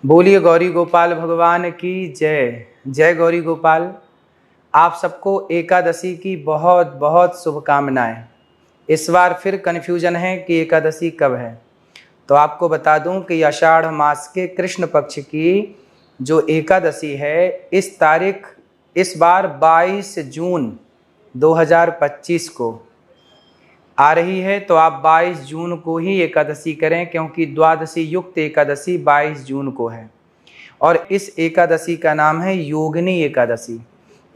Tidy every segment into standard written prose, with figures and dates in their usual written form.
बोलिए गौरी गोपाल भगवान की जय। जय गौरी गोपाल। आप सबको एकादशी की बहुत बहुत शुभकामनाएं। इस बार फिर कन्फ्यूजन है कि एकादशी कब है, तो आपको बता दूं कि आषाढ़ मास के कृष्ण पक्ष की जो एकादशी है इस तारीख इस बार 22 जून 2025 को आ रही है। तो आप 22 जून को ही एकादशी करें, क्योंकि द्वादशी युक्त एकादशी 22 जून को है। और इस एकादशी का नाम है योगिनी एकादशी।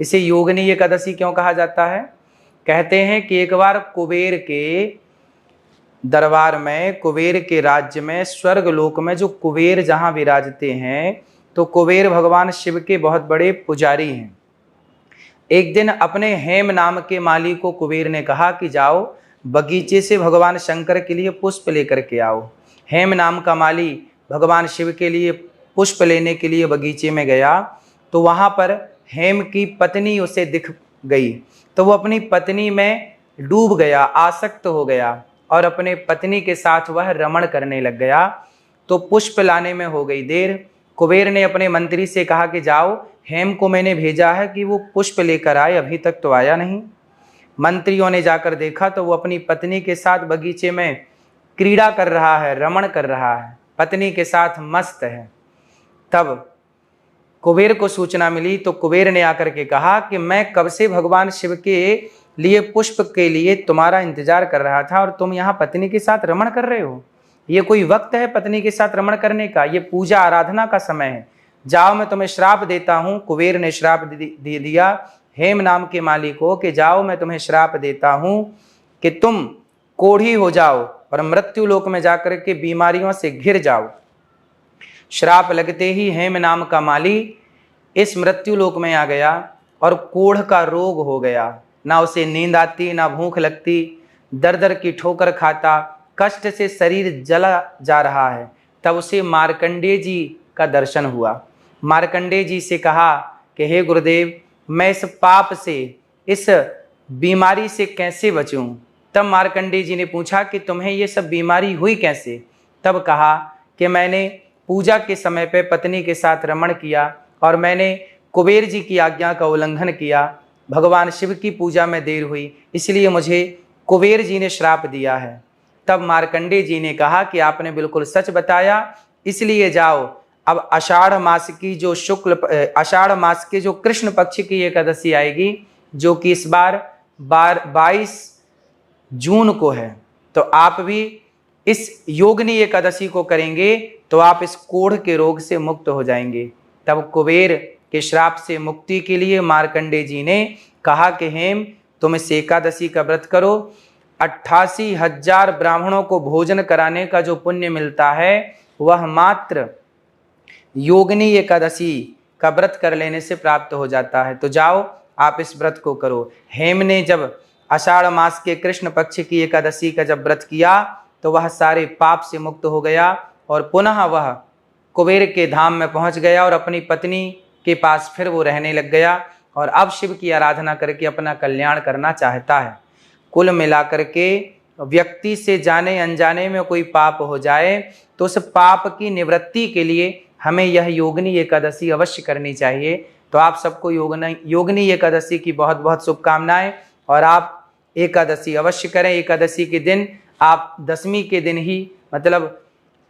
इसे योगिनी एकादशी क्यों कहा जाता है? कहते हैं कि एक बार कुबेर के दरबार में, कुबेर के राज्य में, स्वर्ग लोक में जो कुबेर जहाँ विराजते हैं, तो कुबेर भगवान शिव के बहुत बड़े पुजारी हैं। एक दिन अपने हेम नाम के माली को कुबेर ने कहा कि जाओ बगीचे से भगवान शंकर के लिए पुष्प लेकर के आओ। हेम नाम का माली भगवान शिव के लिए पुष्प लेने के लिए बगीचे में गया, तो वहाँ पर हेम की पत्नी उसे दिख गई। तो वो अपनी पत्नी में डूब गया, आसक्त हो गया और अपने पत्नी के साथ वह रमण करने लग गया। तो पुष्प लाने में हो गई देर। कुबेर ने अपने मंत्री से कहा कि जाओ, हेम को मैंने भेजा है कि वो पुष्प लेकर आए, अभी तक तो आया नहीं। मंत्रियों ने जाकर देखा तो वो अपनी पत्नी के साथ बगीचे में क्रीड़ा कर रहा है, रमण कर रहा है, पत्नी के साथ मस्त है। तब कुबेर को सूचना मिली, तो कुबेर ने आकर के कहा कि मैं कब से भगवान शिव के लिए पुष्प के लिए तुम्हारा इंतजार कर रहा था और तुम यहाँ पत्नी के साथ रमण कर रहे हो। ये कोई वक्त है पत्नी के साथ रमण करने का? ये पूजा आराधना का समय है। जाओ, मैं तुम्हें श्राप देता हूँ। कुबेर ने श्राप दे दिया हेम नाम के माली को कि जाओ, मैं तुम्हें श्राप देता हूँ कि तुम कोढ़ी हो जाओ और मृत्यु लोक में जाकर के बीमारियों से घिर जाओ। श्राप लगते ही हेम नाम का माली इस मृत्यु लोक में आ गया और कोढ़ का रोग हो गया। ना उसे नींद आती, ना भूख लगती, दर दर की ठोकर खाता, कष्ट से शरीर जला जा रहा है। तब उसे मार्कंडेय जी का दर्शन हुआ। मार्कंडेय जी से कहा कि हे गुरुदेव, मैं इस पाप से, इस बीमारी से कैसे बचूं? तब मार्कंडेय जी ने पूछा कि तुम्हें ये सब बीमारी हुई कैसे? तब कहा कि मैंने पूजा के समय पे पत्नी के साथ रमण किया और मैंने कुबेर जी की आज्ञा का उल्लंघन किया। भगवान शिव की पूजा में देर हुई, इसलिए मुझे कुबेर जी ने श्राप दिया है। तब मार्कंडेय जी ने कहा कि आपने बिल्कुल सच बताया, इसलिए जाओ, अब आषाढ़ मास के जो कृष्ण पक्ष की एकादशी आएगी, जो कि इस बार 22 जून को है, तो आप भी इस योगिनी एकादशी को करेंगे तो आप इस कोढ़ के रोग से मुक्त हो जाएंगे। तब कुबेर के श्राप से मुक्ति के लिए मार्कंडेय जी ने कहा कि हेम, तुम इस एकादशी का व्रत करो। 88,000 ब्राह्मणों को भोजन कराने का जो पुण्य मिलता है वह मात्र योगिनी एकादशी का व्रत कर लेने से प्राप्त हो जाता है। तो जाओ, आप इस व्रत को करो। हेम ने जब आषाढ़ मास के कृष्ण पक्ष की एकादशी का जब व्रत किया तो वह सारे पाप से मुक्त हो गया और पुनः वह कुबेर के धाम में पहुंच गया और अपनी पत्नी के पास फिर वो रहने लग गया और अब शिव की आराधना करके अपना कल्याण करना चाहता है। कुल मिलाकर के व्यक्ति से जाने अनजाने में कोई पाप हो जाए तो उस पाप की निवृत्ति के लिए हमें यह योगिनी एकादशी अवश्य करनी चाहिए। तो आप सबको योगिनी एकादशी की बहुत बहुत शुभकामनाएं और आप एकादशी अवश्य करें। एकादशी के दिन आप दशमी के दिन ही, मतलब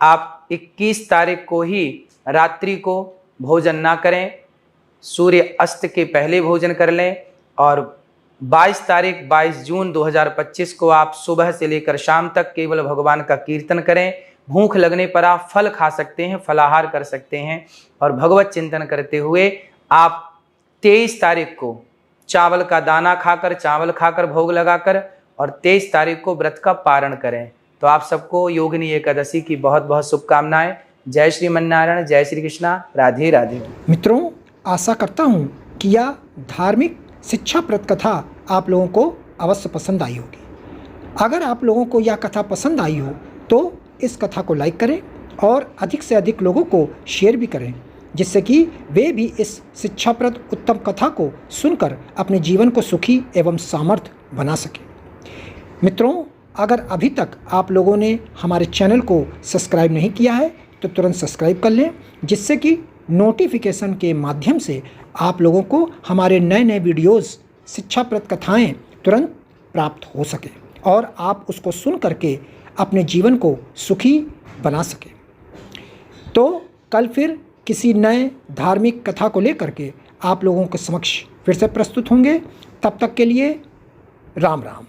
आप 21 तारीख को ही रात्रि को भोजन ना करें, सूर्य अस्त के पहले भोजन कर लें और 22 जून 2025 को आप सुबह से लेकर शाम तक केवल भगवान का कीर्तन करें। भूख लगने पर आप फल खा सकते हैं, फलाहार कर सकते हैं और भगवत चिंतन करते हुए आप 23 तारीख को चावल का दाना खाकर, चावल खाकर भोग लगाकर और 23 तारीख को व्रत का पारण करें। तो आप सबको योगिनी एकादशी की बहुत बहुत शुभकामनाएं। जय श्रीमन्नारायण, जय श्री कृष्णा, राधे राधे। मित्रों, आशा करता हूँ कि यह धार्मिक शिक्षाप्रद कथा आप लोगों को अवश्य पसंद आई होगी। अगर आप लोगों को यह कथा पसंद आई हो तो इस कथा को लाइक करें और अधिक से अधिक लोगों को शेयर भी करें, जिससे कि वे भी इस शिक्षाप्रद उत्तम कथा को सुनकर अपने जीवन को सुखी एवं सामर्थ्य बना सकें। मित्रों, अगर अभी तक आप लोगों ने हमारे चैनल को सब्सक्राइब नहीं किया है तो तुरंत सब्सक्राइब कर लें, जिससे कि नोटिफिकेशन के माध्यम से आप लोगों को हमारे नए नए वीडियोस, शिक्षाप्रद कथाएं तुरंत प्राप्त हो सके और आप उसको सुन करके अपने जीवन को सुखी बना सकें। तो कल फिर किसी नए धार्मिक कथा को लेकर के आप लोगों के समक्ष फिर से प्रस्तुत होंगे। तब तक के लिए राम राम।